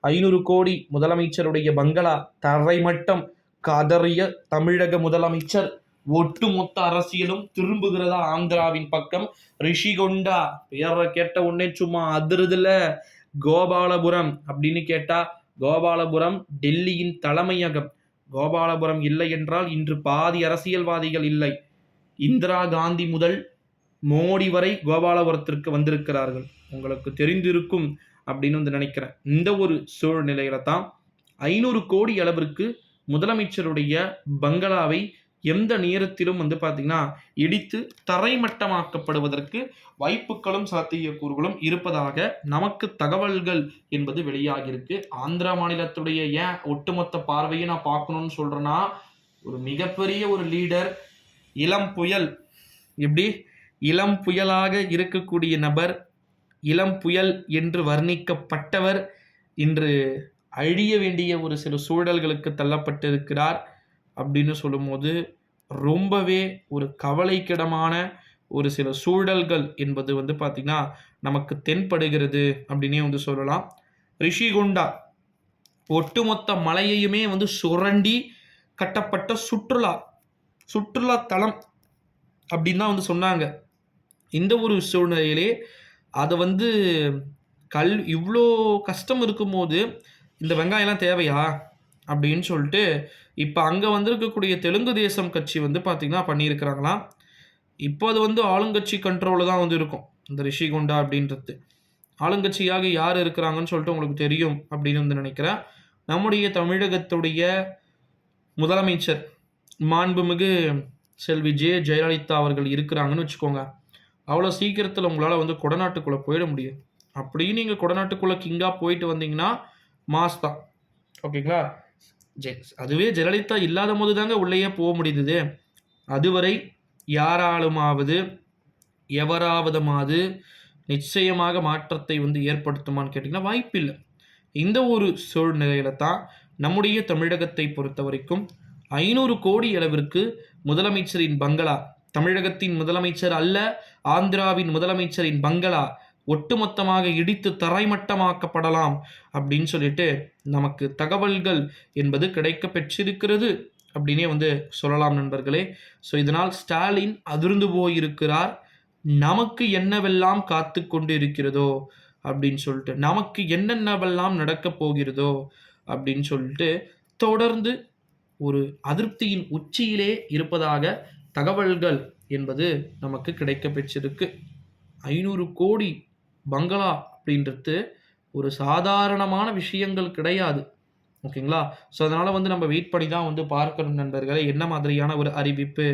500 கோடி முதலமைச்சருடைய பங்களா தரைமட்டம். கதறிய தமிழக முதலமைச்சர். ஒட்டுமொத்த அரசியலும் திரும்புகிறதா ஆந்திராவின் பக்கம். ரிஷிகொண்டா பேரை கேட்ட உடனே சும்மா அதிருதுல. கோபாலபுரம் அப்படின்னு கேட்டா கோபாலபுரம் டெல்லியின் தலைமையகம். கோபாலபுரம் இல்லை என்றால் இன்று பாதி அரசியல்வாதிகள் இல்லை. இந்திரா காந்தி முதல் மோடி வரை கோபாலபுரத்திற்கு வந்திருக்கிறார்கள். உங்களுக்கு தெரிந்திருக்கும் அப்படின்னு வந்து நினைக்கிறேன். இந்த ஒரு சூழ்நிலையில தான் 500 கோடி அளவிற்கு முதலமைச்சருடைய பங்களாவை எந்த நேரத்திலும் வந்து பார்த்தீங்கன்னா இடித்து தரைமட்டமாக்கப்படுவதற்கு வாய்ப்புகளும் சாத்தியக்கூறுகளும் இருப்பதாக நமக்கு தகவல்கள் என்பது வெளியாகியிருக்கு. ஆந்திரா மாநிலத்துடைய ஏன் ஒட்டுமொத்த பார்வையை நான் பார்க்கணும்னு சொல்றேன்னா, ஒரு மிகப்பெரிய ஒரு லீடர், இளம் புயல், எப்படி இளம் புயலாக இருக்கக்கூடிய நபர், இளம் புயல் என்று வர்ணிக்கப்பட்டவர் இன்று அழிய வேண்டிய ஒரு சில சூழல்களுக்கு தள்ளப்பட்டிருக்கிறார் அப்படின்னு சொல்லும்போது ரொம்பவே ஒரு கவலைக்கிடமான ஒரு சில சூழல்கள் என்பது வந்து பார்த்திங்கன்னா நமக்கு தென்படுகிறது அப்படின்னே வந்து சொல்லலாம். ரிஷிகொண்டா ஒட்டுமொத்த மலையையுமே வந்து சுரண்டி கட்டப்பட்ட சுற்றுலா தலம் அப்படின்னு தான் வந்து சொன்னாங்க. இந்த ஒரு சூழ்நிலையிலே அதை வந்து இவ்வளோ கஷ்டம் இருக்கும்போது இந்த வெங்காயம்லாம் தேவையா அப்படின்னு சொல்லிட்டு இப்போ அங்கே வந்திருக்கக்கூடிய தெலுங்கு தேசம் கட்சி வந்து பார்த்திங்கன்னா பண்ணியிருக்கிறாங்களாம். இப்போ அது வந்து ஆளுங்கட்சி கண்ட்ரோலில் தான் வந்து இருக்கும். இந்த ரிஷிகொண்டா அப்படின்றது ஆளுங்கட்சியாக யார் இருக்கிறாங்கன்னு சொல்லிட்டு உங்களுக்கு தெரியும் அப்படின்னு வந்து நினைக்கிறேன். நம்முடைய தமிழகத்துடைய முதலமைச்சர் மாண்புமிகு செல்வி ஜெயலலிதா அவர்கள் இருக்கிறாங்கன்னு வச்சுக்கோங்க. அவ்வளோ சீக்கிரத்தில் உங்களால் வந்து கொடநாட்டுக்குள்ளே போயிட முடியும். அப்படியும் நீங்கள் கொடநாட்டுக்குள்ளே கிங்காக போயிட்டு வந்தீங்கன்னா மாஸ் தான். ஓகேங்களா? அதுவே ஜெயலலிதா இல்லாத போது தாங்க உள்ளேயே போக முடியுது. அதுவரை யாராலுமாவது எவராவதுமாவது நிச்சயமாக மாற்றத்தை வந்து ஏற்படுத்துமான்னு கேட்டிங்கன்னா வாய்ப்பில்லை. இந்த ஒரு சூழ்நிலையில தான் நம்முடைய தமிழகத்தை பொறுத்த வரைக்கும் 500 கோடி அளவிற்கு முதலமைச்சரின் பங்களா, தமிழகத்தின் முதலமைச்சர் அல்ல, ஆந்திராவின் முதலமைச்சரின் பங்களா ஒட்டுமொத்தமாக இடித்து தரைமட்டமாக்கப்படலாம் அப்படின்னு சொல்லிட்டு நமக்கு தகவல்கள் என்பது கிடைக்க பெற்றிருக்கிறது அப்படின்னே வந்து சொல்லலாம் நண்பர்களே. ஸோ இதனால் ஸ்டாலின் அதிர்ந்து போயிருக்கிறார். நமக்கு என்னவெல்லாம் காத்து கொண்டு இருக்கிறதோ அப்படின்னு சொல்லிட்டு, நமக்கு என்னென்னவெல்லாம் நடக்கப் போகிறதோ அப்படின்னு சொல்லிட்டு தொடர்ந்து ஒரு அதிருப்தியின் உச்சியிலே இருப்பதாக தகவல்கள் என்பது நமக்கு கிடைக்க பெற்றிருக்கு. 500 கோடி பங்களா அப்படின்றது ஒரு சாதாரணமான விஷயங்கள் கிடையாது. ஓகேங்களா? ஸோ அதனால் வந்து நம்ம வெயிட் பண்ணி தான் வந்து பார்க்கணும் நண்பர்களே, என்ன மாதிரியான ஒரு அறிவிப்பு